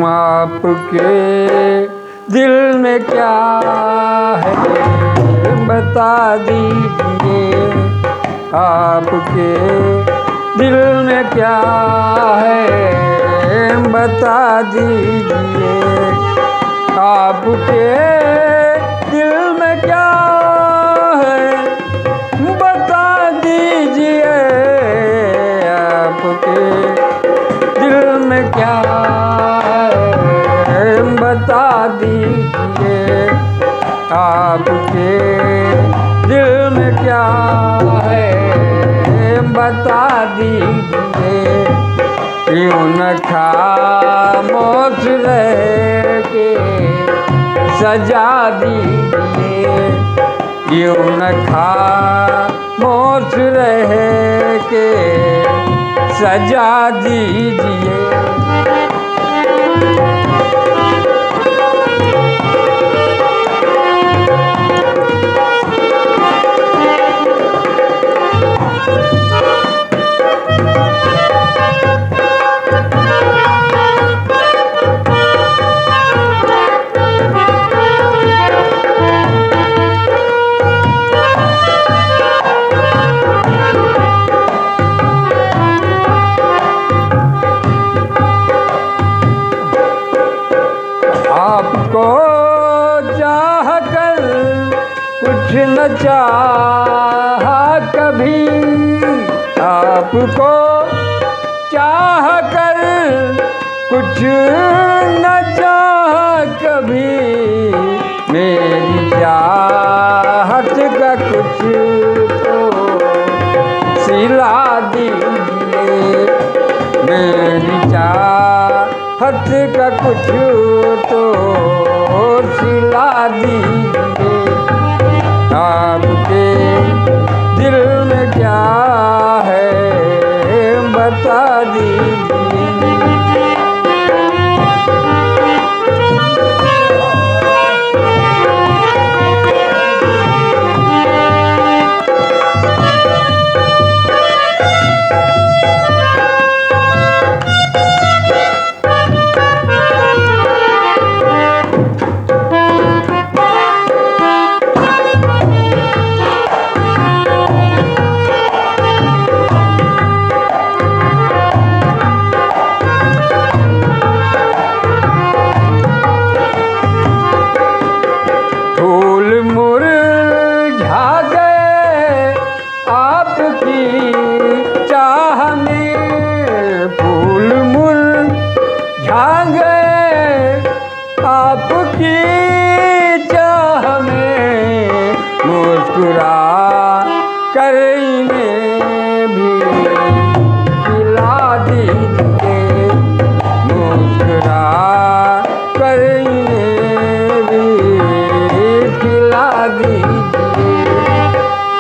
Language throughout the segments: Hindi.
आपके दिल में क्या है बता दीजिए। आपके दिल में क्या है बता दीजिए। आपके दिल में क्या है बता दीजिए। आपके दिल में क्या है बता दीजिए। आपके दिल में क्या है बता दीजिए। यूं न खामोश रह के सजा दीजिए। यूं न खामोश रह के सजा दीजिए। आपको चाह कर कुछ न चाहा कभी। आपको चाह कर कुछ न चाहा कभी। मेरी चाहत का कुछ तो सिला दीजिए। मेरी चाहत का कुछ तो सिला दीजिए। आपके दिल में क्या है बता दीजिए। मुरझा गए आपकी चाह में। फूल मुरझा गए आपकी चाह में। मुस्कुरा कर इन्हें भी खिला दीजिए। मुस्कुरा कर इन्हें भी खिला दीजिए।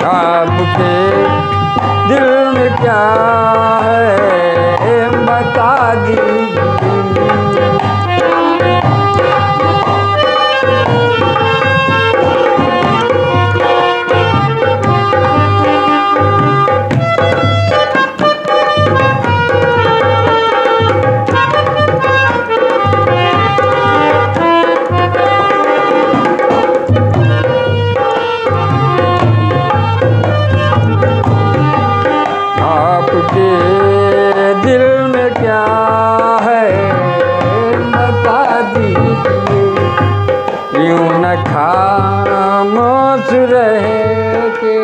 आपके दिल में क्या है बता दीजिए। आपके दिल में क्या है बता दीजिए। यूं न खामोश रह के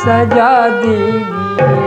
सजा दीजिए।